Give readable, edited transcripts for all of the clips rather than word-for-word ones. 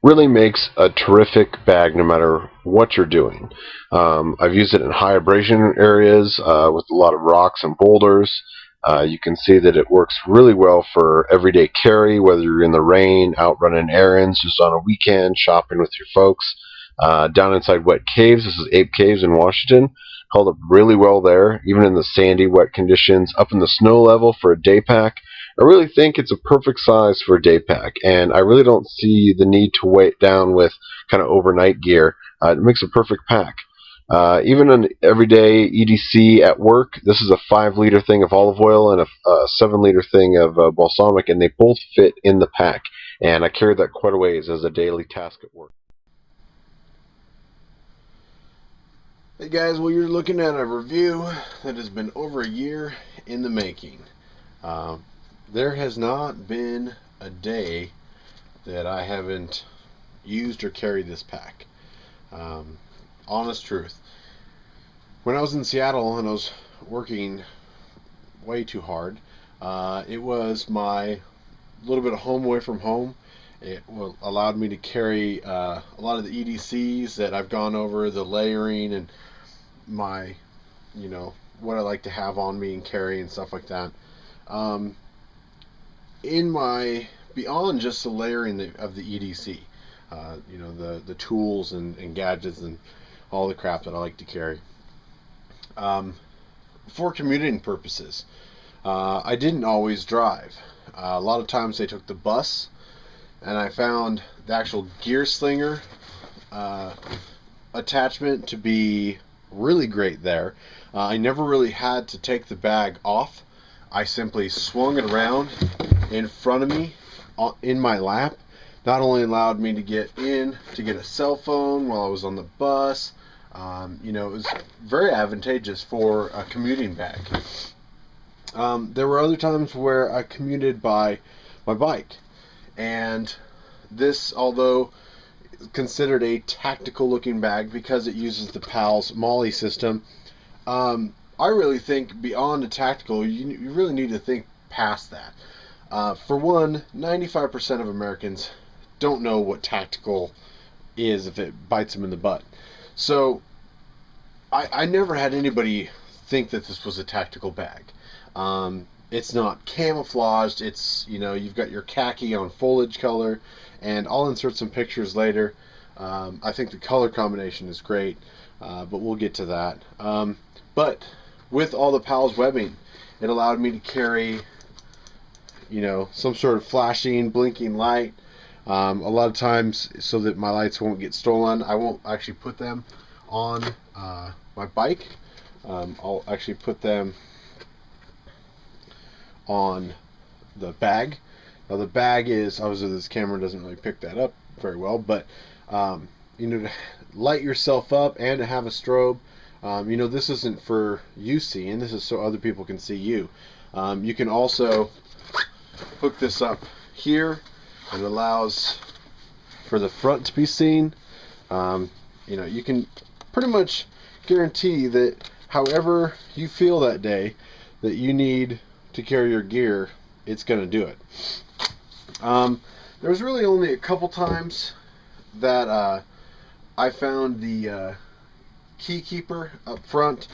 really makes a terrific bag no matter what you're doing. I've used it in high abrasion areas with a lot of rocks and boulders. You can see that it works really well for everyday carry, whether you're in the rain, out running errands, just on a weekend, shopping with your folks. Down inside wet caves, this is Ape Caves in Washington, held up really well there, even in the sandy, wet conditions. Up in the snow level for a day pack, I really think it's a perfect size for a day pack, and I really don't see the need to weigh it down with kind of overnight gear. It makes a perfect pack. Even an everyday EDC at work, this is a 5-liter thing of olive oil and a 7-liter thing of balsamic, and they both fit in the pack. And I carry that quite a ways as a daily task at work. Hey guys, well, you're looking at a review that has been over a year in the making. There has not been a day that I haven't used or carried this pack. Honest truth. When I was in Seattle and I was working way too hard, it was my little bit of home away from home. It allowed me to carry a lot of the EDCs that I've gone over, the layering and my, what I like to have on me and carry and stuff like that. In my, beyond just the layering of the EDC, the tools and gadgets and all the crap that I like to carry. For commuting purposes, I didn't always drive. A lot of times they took the bus, and I found the actual gear slinger attachment to be really great there. I never really had to take the bag off. I simply swung it around in front of me in my lap. Not only allowed me to get in to get a cell phone while I was on the bus, it was very advantageous for a commuting bag. There were other times where I commuted by my bike, and this, although considered a tactical looking bag because it uses the PALS MOLLE system, I really think beyond a tactical, you really need to think past that. For one, 95% of Americans don't know what tactical is if it bites them in the butt. So I never had anybody think that this was a tactical bag. It's not camouflaged. It's, you've got your khaki on foliage color, and I'll insert some pictures later. I think the color combination is great, but we'll get to that. But with all the PALS webbing, it allowed me to carry, some sort of flashing, blinking light. A lot of times, so that my lights won't get stolen, I won't actually put them on my bike. I'll actually put them on the bag. Now the bag is, obviously this camera doesn't really pick that up very well, but to light yourself up and to have a strobe. This isn't for you seeing, this is so other people can see you. You can also hook this up here. It allows for the front to be seen. You can pretty much guarantee that however you feel that day that you need to carry your gear, it's going to do it. There was really only a couple times that I found the key keeper up front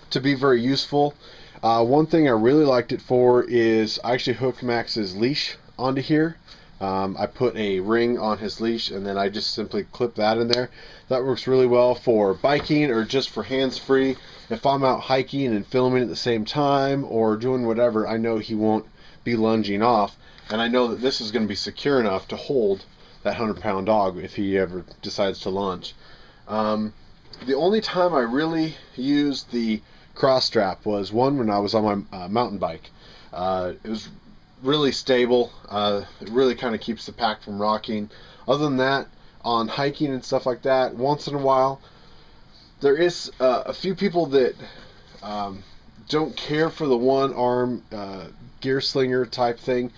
to be very useful. One thing I really liked it for is I actually hooked Max's leash onto here. I put a ring on his leash and then I just simply clip that in there. That works really well for biking or just for hands-free. If I'm out hiking and filming at the same time or doing whatever, I know he won't be lunging off, and I know that this is going to be secure enough to hold that 100-pound dog if he ever decides to launch. The only time I really used the cross strap was one when I was on my mountain bike. It was really stable. It really kind of keeps the pack from rocking. Other than that, on hiking and stuff like that, once in a while, there is a few people that don't care for the one-arm gear slinger type thing,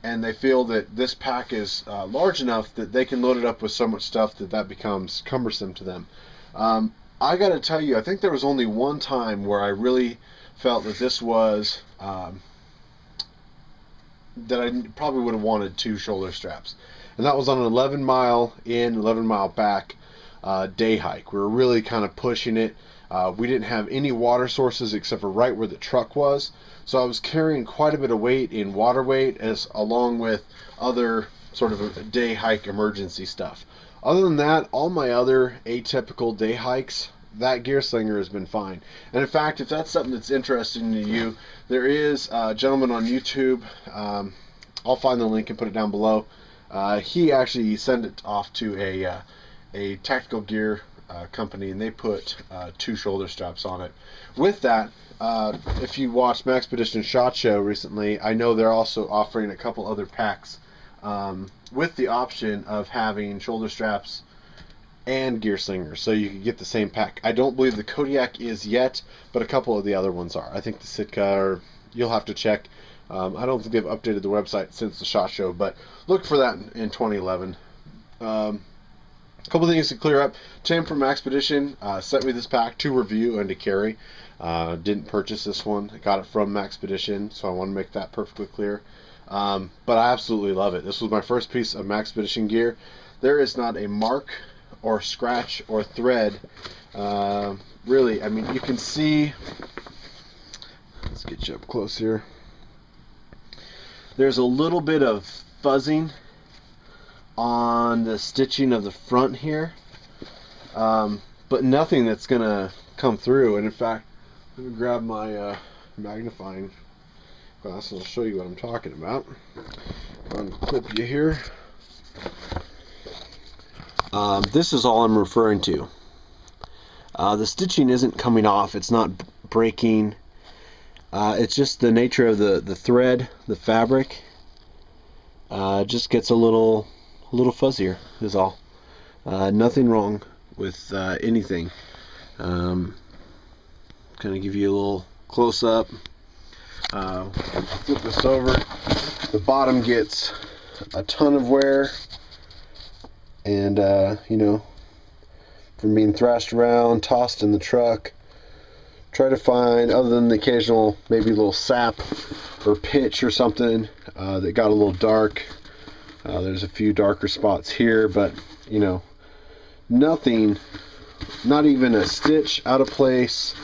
and they feel that this pack is large enough that they can load it up with so much stuff that becomes cumbersome to them. I gotta tell you, I think there was only one time where I really felt that this was that I probably would have wanted 2 shoulder straps, and that was on an 11 mile in, 11 mile back day hike. We were really kind of pushing it. We didn't have any water sources except for right where the truck was, so I was carrying quite a bit of weight in water weight, as along with other sort of day hike emergency stuff. Other than that, all my other atypical day hikes, that gear slinger has been fine. And in fact, if that's something that's interesting to you, there is a gentleman on YouTube, I'll find the link and put it down below. He actually sent it off to a tactical gear company, and they put 2 shoulder straps on it. With that, if you watched Maxpedition SHOT Show recently, I know they're also offering a couple other packs with the option of having shoulder straps and gear slingers, so you can get the same pack. I don't believe the Kodiak is yet, but a couple of the other ones are. I think the Sitka, or you'll have to check. I don't think they've updated the website since the SHOT Show, but look for that in 2011. A couple things to clear up. Tim from Maxpedition sent me this pack to review and to carry. Didn't purchase this one. I got it from Maxpedition, so I want to make that perfectly clear. But I absolutely love it. This was my first piece of Maxpedition gear. There is not a mark or scratch or thread. Really, I mean, you can see. Let's get you up close here. There's a little bit of fuzzing on the stitching of the front here, but nothing that's gonna come through. And in fact, let me grab my magnifying glass and I'll show you what I'm talking about. Unclip you here. This is all I'm referring to. The stitching isn't coming off, it's not breaking. It's just the nature of the thread, the fabric. Just gets a little fuzzier is all. Nothing wrong with anything. Kind of give you a little close up. Flip this over. The bottom gets a ton of wear, and you know, from being thrashed around, tossed in the truck. Try to find, other than the occasional maybe little sap or pitch or something that got a little dark. There's a few darker spots here, but you know, nothing, not even a stitch out of place.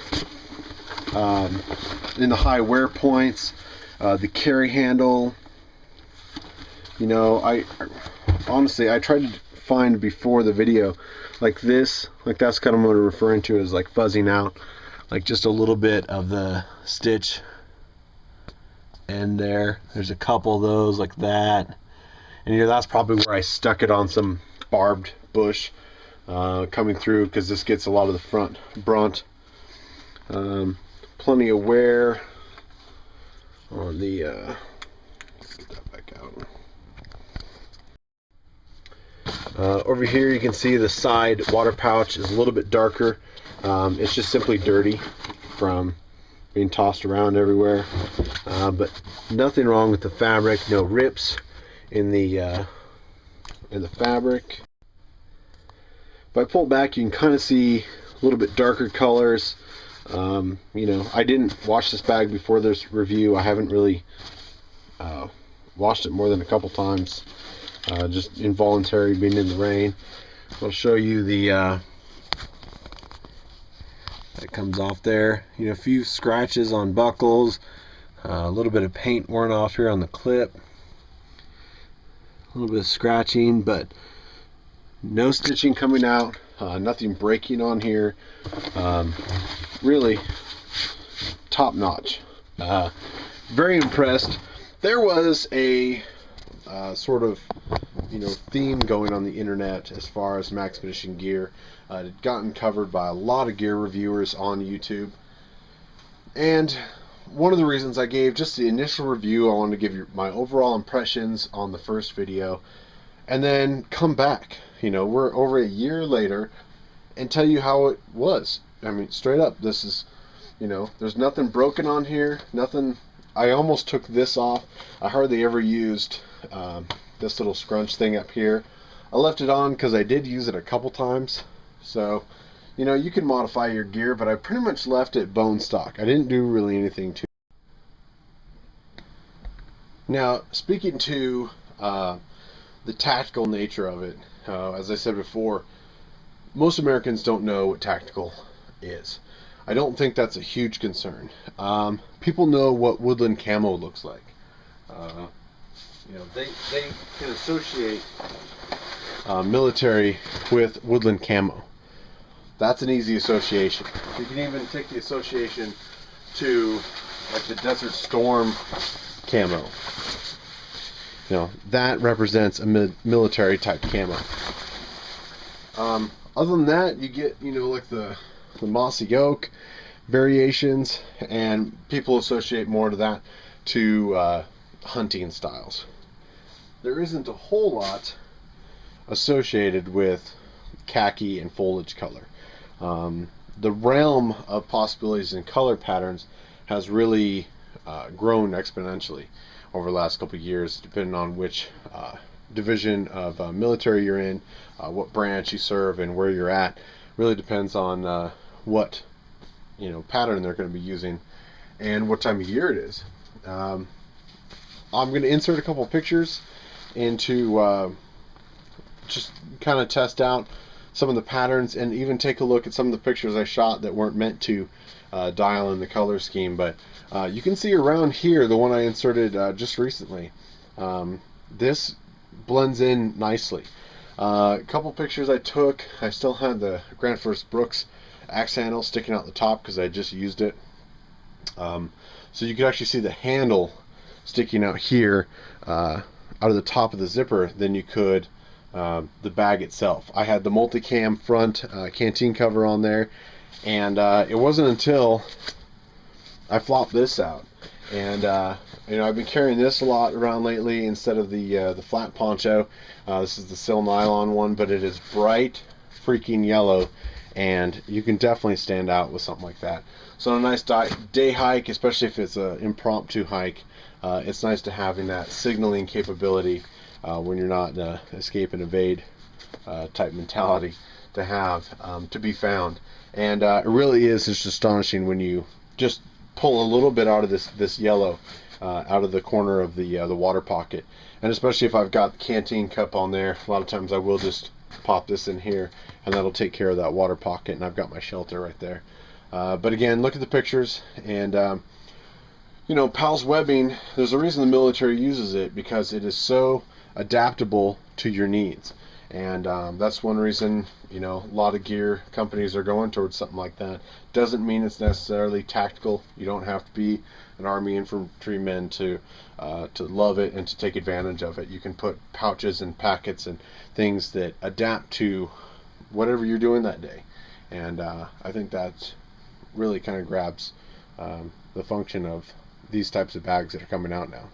In the high wear points, the carry handle, you know, I honestly, I tried to find before the video like this, like that's kind of what I'm referring to as like fuzzing out, like just a little bit of the stitch, and there's a couple of those like that. And you know, that's probably where I stuck it on some barbed bush coming through, because this gets a lot of the front brunt. Plenty of wear on the get that back out. Over here you can see the side water pouch is a little bit darker. It's just simply dirty from being tossed around everywhere, but nothing wrong with the fabric. No rips in the fabric. If I pull back, you can kind of see a little bit darker colors. You know, I didn't wash this bag before this review. I haven't really washed it more than a couple times, just involuntary being in the rain. I'll show you the that comes off there. You know, a few scratches on buckles, a little bit of paint worn off here on the clip, a little bit of scratching, but no stitching coming out, nothing breaking on here. Really top notch. Very impressed. There was a sort of, you know, theme going on the internet as far as Maxpedition gear. It had gotten covered by a lot of gear reviewers on YouTube, and one of the reasons I gave just the initial review, I wanted to give you my overall impressions on the first video, and then come back, you know, we're over a year later, and tell you how it was. I mean, straight up, this is, you know, there's nothing broken on here, nothing. I almost took this off. I hardly ever used this little scrunch thing up here. I left it on because I did use it a couple times. So, you know, you can modify your gear, but I pretty much left it bone stock. I didn't do really anything to it. Now, speaking to the tactical nature of it. As I said before, most Americans don't know what tactical is. I don't think that's a huge concern. People know what woodland camo looks like. They can associate military with woodland camo. That's an easy association. You can even take the association to like the Desert Storm camo. That represents a military type camo. Other than that, you get like the mossy oak variations, and people associate more to that to hunting styles. There isn't a whole lot associated with khaki and foliage color. The realm of possibilities and color patterns has really grown exponentially over the last couple of years, depending on which division of military you're in, what branch you serve, and where you're at. Really depends on what pattern they're going to be using and what time of year it is. I'm going to insert a couple pictures into just kind of test out some of the patterns, and even take a look at some of the pictures I shot that weren't meant to dial in the color scheme. But you can see around here, the one I inserted just recently, this blends in nicely. A couple pictures I took, I still had the Grant First Brooks axe handle sticking out the top because I just used it. So you could actually see the handle sticking out here out of the top of the zipper than you could the bag itself. I had the Multicam front canteen cover on there, and it wasn't until I flopped this out, and I've been carrying this a lot around lately instead of the flat poncho. This is the sil nylon one, but it is bright freaking yellow, and you can definitely stand out with something like that. So on a nice day hike, especially if it's an impromptu hike, it's nice to having that signaling capability when you're not escape and evade type mentality to have to be found. And it really is just astonishing when you just pull a little bit out of this yellow out of the corner of the water pocket. And especially if I've got the canteen cup on there, a lot of times I will just pop this in here, and that'll take care of that water pocket, and I've got my shelter right there. But again, look at the pictures, and PALS webbing, there's a reason the military uses it, because it is so adaptable to your needs. And that's one reason a lot of gear companies are going towards something like that. Doesn't mean it's necessarily tactical. You don't have to be an Army infantryman to love it and to take advantage of it. You can put pouches and packets and things that adapt to whatever you're doing that day. And I think that really kind of grabs the function of these types of bags that are coming out now.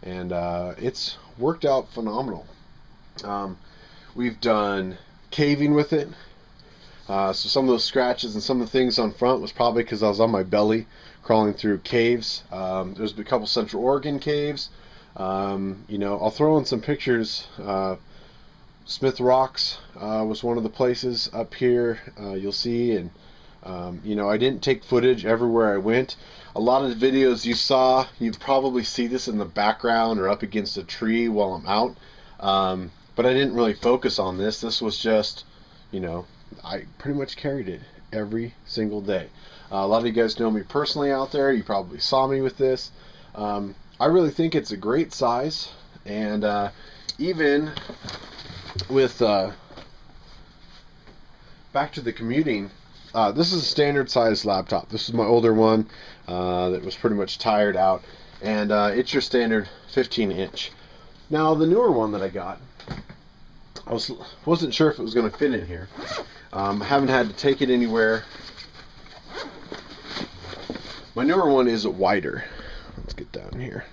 And it's worked out phenomenal. We've done caving with it. So some of those scratches and some of the things on front was probably because I was on my belly crawling through caves. There's a couple Central Oregon caves. I'll throw in some pictures. Smith Rocks was one of the places up here you'll see. And I didn't take footage everywhere I went. A lot of the videos you saw, you probably see this in the background or up against a tree while I'm out. But I didn't really focus on this. This was just, I pretty much carried it every single day. A lot of you guys know me personally out there. You probably saw me with this. I really think it's a great size. And even with back to the commuting, this is a standard size laptop. This is my older one that was pretty much tired out, and it's your standard 15-inch. Now the newer one that I got, I wasn't sure if it was going to fit in here. Haven't had to take it anywhere. My newer one is wider. Let's get down here,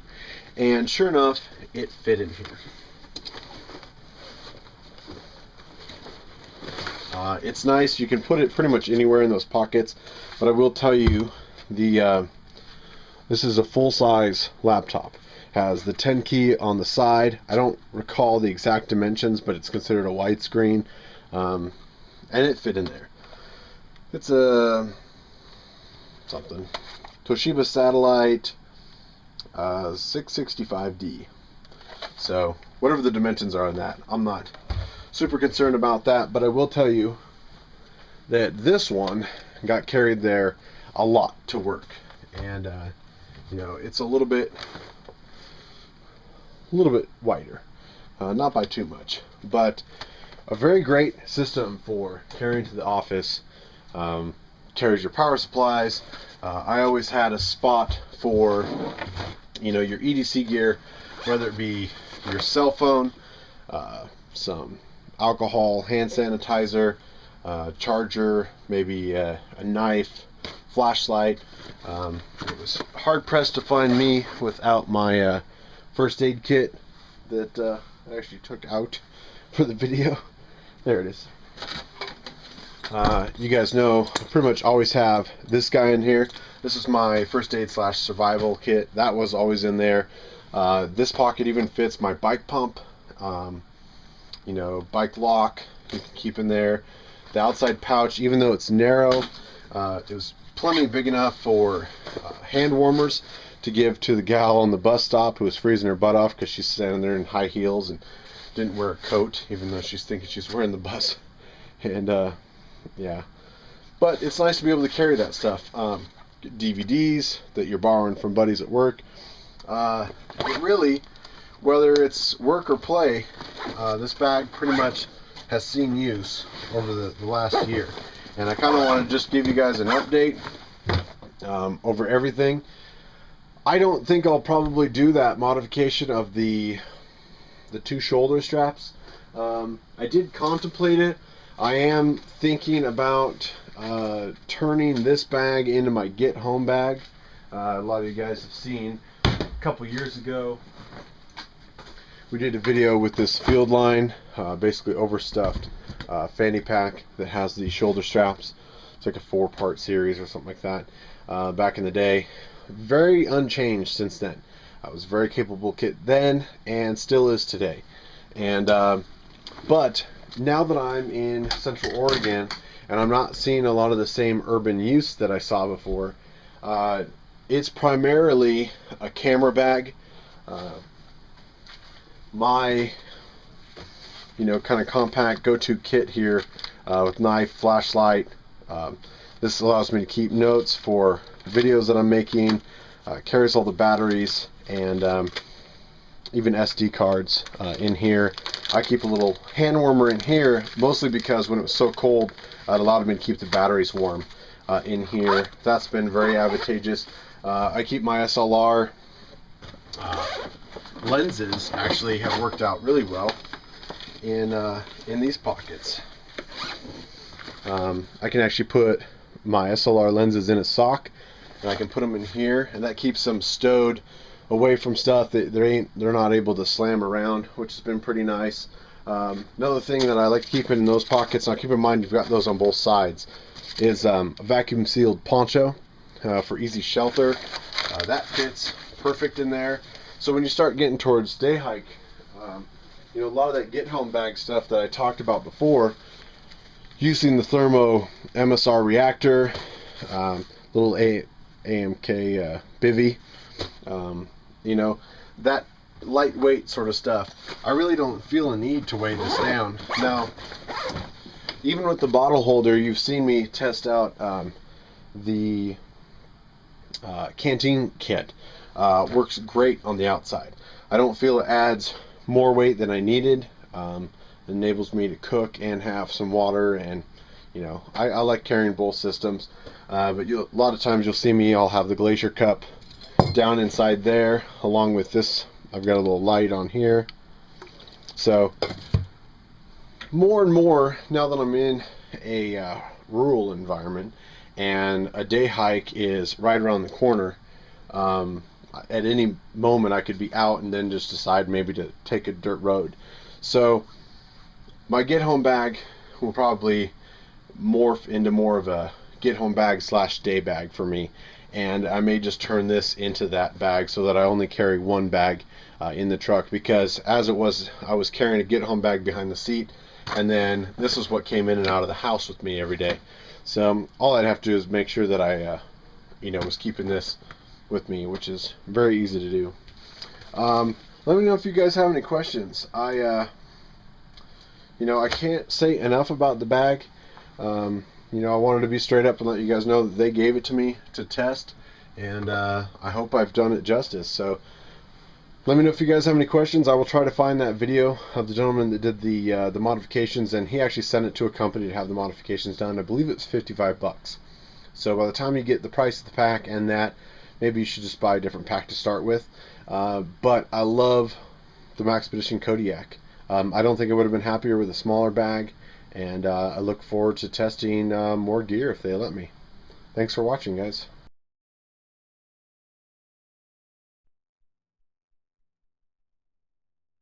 and sure enough, it fit in here. It's nice. You can put it pretty much anywhere in those pockets, but I will tell you the This is a full-size laptop. Has the 10 key on the side. I don't recall the exact dimensions, but it's considered a widescreen, and it fit in there. It's a something Toshiba Satellite 665D. So whatever the dimensions are on that, I'm not super concerned about that, but I will tell you that this one got carried there a lot to work, and you know, it's a little bit wider, not by too much, but a very great system for carrying to the office. Carries your power supplies. I always had a spot for, you know, your EDC gear, whether it be your cell phone, some alcohol, hand sanitizer, charger, maybe a knife, flashlight. It was hard pressed to find me without my first aid kit that I actually took out for the video. There it is. You guys know I pretty much always have this guy in here. This is my first aid / survival kit. That was always in there. This pocket even fits my bike pump, you know, bike lock, you can keep in there. The outside pouch, even though it's narrow, it was plenty big enough for hand warmers to give to the gal on the bus stop who was freezing her butt off because she's standing there in high heels and didn't wear a coat, even though she's thinking she's wearing the bus. And yeah, but it's nice to be able to carry that stuff. DVDs that you're borrowing from buddies at work. It really, whether it's work or play, this bag pretty much has seen use over the last year, and I kind of want to just give you guys an update over everything. I don't think I'll probably do that modification of the two shoulder straps. I did contemplate it. I am thinking about turning this bag into my get home bag. A lot of you guys have seen a couple years ago we did a video with this Field Line, basically overstuffed fanny pack that has the shoulder straps. It's like a 4-part series or something like that. Back in the day, very unchanged since then. It was a very capable kit then and still is today. And but now that I'm in Central Oregon and I'm not seeing a lot of the same urban use that I saw before, it's primarily a camera bag. My, you know, kind of compact go-to kit here with knife, flashlight. This allows me to keep notes for videos that I'm making, carries all the batteries, and even SD cards in here. I keep a little hand warmer in here, mostly because when it was so cold, it allowed me to keep the batteries warm in here. That's been very advantageous. I keep my SLR lenses, actually have worked out really well in these pockets. I can actually put my SLR lenses in a sock, and I can put them in here, and that keeps them stowed away from stuff that they're not able to slam around, which has been pretty nice. Another thing that I like to keep in those pockets, now keep in mind you've got those on both sides, is a vacuum sealed poncho for easy shelter. That fits perfect in there. So when you start getting towards day hike, you know, a lot of that get home bag stuff that I talked about before, using the thermo MSR reactor, little AMK bivy, you know, that lightweight sort of stuff, I really don't feel a need to weigh this down. Now, even with the bottle holder, you've seen me test out the Canteen Kit. Works great on the outside. I don't feel it adds more weight than I needed. It enables me to cook and have some water, and you know, I like carrying both systems. But a lot of times you'll see me, I'll have the Glacier cup down inside there, along with this. I've got a little light on here. So more and more, now that I'm in a rural environment and a day hike is right around the corner, at any moment I could be out and then just decide maybe to take a dirt road. So my get home bag will probably morph into more of a get home bag / day bag for me. and I may just turn this into that bag so that I only carry one bag in the truck, because as it was, I was carrying a get home bag behind the seat, and then this is what came in and out of the house with me every day. So all I'd have to do is make sure that I was keeping this with me, which is very easy to do. Let me know if you guys have any questions. I can't say enough about the bag. I wanted to be straight up and let you guys know that they gave it to me to test, and I hope I've done it justice. So let me know if you guys have any questions. I will try to find that video of the gentleman that did the modifications, and he actually sent it to a company to have the modifications done. I believe it's $55. So by the time you get the price of the pack and that, maybe you should just buy a different pack to start with. But I love the Maxpedition Kodiak. I don't think I would have been happier with a smaller bag, and I look forward to testing more gear if they let me. Thanks for watching, guys.